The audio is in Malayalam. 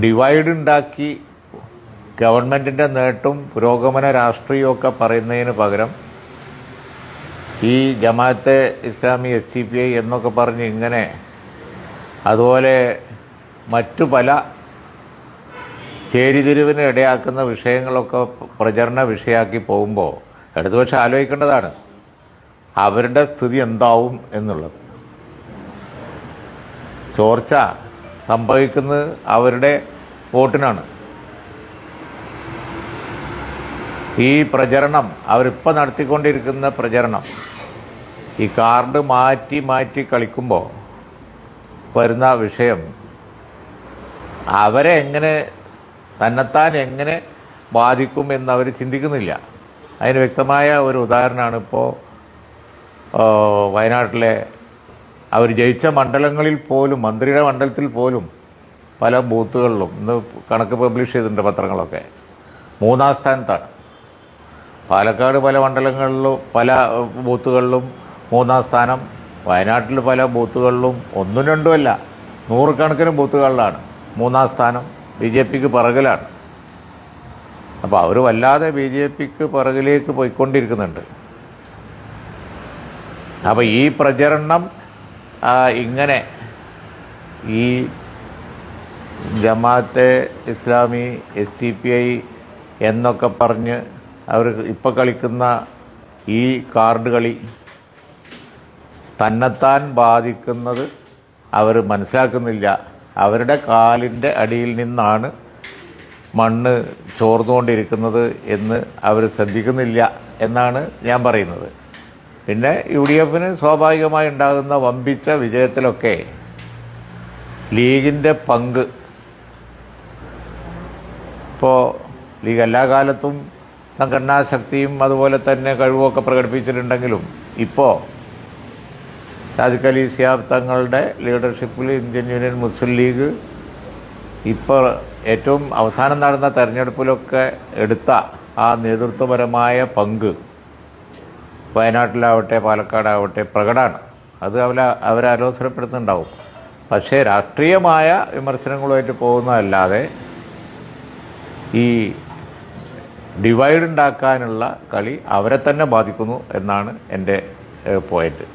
ഡിവൈഡ് ഉണ്ടാക്കി ഗവൺമെൻറ്റിൻ്റെ നേട്ടവും പുരോഗമന രാഷ്ട്രീയമൊക്കെ പറയുന്നതിന് പകരം ഈ ജമാഅത്തെ ഇസ്ലാമി SDPI എന്നൊക്കെ പറഞ്ഞ് ഇങ്ങനെ അതുപോലെ മറ്റു പല ചേരിതിരിവിന് ഇടയാക്കുന്ന വിഷയങ്ങളൊക്കെ പ്രചരണ വിഷയമാക്കി പോകുമ്പോൾ ഇടതുപക്ഷം ആലോചിക്കേണ്ടതാണ് അവരുടെ സ്ഥിതി എന്താവും എന്നുള്ളത്. ചോർച്ച സംഭവിക്കുന്നത് അവരുടെ വോട്ടിനാണ്. ഈ പ്രചരണം അവരിപ്പോൾ നടത്തിക്കൊണ്ടിരിക്കുന്ന പ്രചരണം ഈ കാർഡ് മാറ്റി മാറ്റി കളിക്കുമ്പോൾ വരുന്ന വിഷയം അവരെ എങ്ങനെ തന്നെത്താൻ എങ്ങനെ ബാധിക്കും എന്നവർ ചിന്തിക്കുന്നില്ല. അതിന് വ്യക്തമായ ഒരു ഉദാഹരണമാണ് ഇപ്പോൾ വയനാട്ടിലെ അവർ ജയിച്ച മണ്ഡലങ്ങളിൽ പോലും മന്ത്രിയുടെ മണ്ഡലത്തിൽ പോലും പല ബൂത്തുകളിലും ഇന്ന് കണക്ക് പബ്ലിഷ് ചെയ്തിട്ടുണ്ട് പത്രങ്ങളൊക്കെ 3-ാം സ്ഥാനത്താണ്. പാലക്കാട് പല മണ്ഡലങ്ങളിലും പല ബൂത്തുകളിലും 3-ാം സ്ഥാനം, വയനാട്ടിൽ പല ബൂത്തുകളിലും 1-2 അല്ല 100 കണക്കിന് ബൂത്തുകളിലാണ് 3-ാം സ്ഥാനം. BJPക്ക് പിറകിലാണ്. അപ്പോൾ അവർ വല്ലാതെ BJPക്ക് പിറകിലേക്ക് പോയിക്കൊണ്ടിരിക്കുന്നുണ്ട്. അപ്പോൾ ഈ പ്രചരണം ഇങ്ങനെ ഈ ജമാഅത്തെ ഇസ്ലാമി SDPI എന്നൊക്കെ പറഞ്ഞ് അവർ ഇപ്പോൾ കളിക്കുന്ന ഈ കാർഡ് കളി തന്നെത്താൻ ബാധിക്കുന്നത് അവർ മനസ്സിലാക്കുന്നില്ല. അവരുടെ കാലിൻ്റെ അടിയിൽ നിന്നാണ് മണ്ണ് ചോർന്നുകൊണ്ടിരിക്കുന്നത് എന്ന് അവർ ശ്രദ്ധിക്കുന്നില്ല എന്നാണ് ഞാൻ പറയുന്നത്. പിന്നെ UDFന് സ്വാഭാവികമായി ഉണ്ടാകുന്ന വമ്പിച്ച വിജയത്തിലൊക്കെ ലീഗിൻ്റെ പങ്ക്, ഇപ്പോൾ ലീഗ് എല്ലാ കാലത്തും സംഘടനാ ശക്തിയും അതുപോലെ തന്നെ കഴിവൊക്കെ പ്രകടിപ്പിച്ചിട്ടുണ്ടെങ്കിലും ഇപ്പോൾ സാദിഖ് അലി ശിഹാബ് തങ്ങളുടെ ലീഡർഷിപ്പിൽ ഇന്ത്യൻ യൂണിയൻ മുസ്ലിം ലീഗ് ഇപ്പോൾ ഏറ്റവും അവസാനം നടന്ന തെരഞ്ഞെടുപ്പിലൊക്കെ എടുത്ത ആ നേതൃത്വപരമായ പങ്ക് വയനാട്ടിലാവട്ടെ പാലക്കാടാവട്ടെ പ്രകടമാണ്. അത് അവരെ അലോസരപ്പെടുത്തുന്നുണ്ടാവും. പക്ഷേ രാഷ്ട്രീയമായ വിമർശനങ്ങളുമായിട്ട് പോകുന്നതല്ലാതെ ഈ ഡിവൈഡ് ഉണ്ടാക്കാനുള്ള കളി അവരെ തന്നെ ബാധിക്കുന്നു എന്നാണ് എൻ്റെ പോയിന്റ്.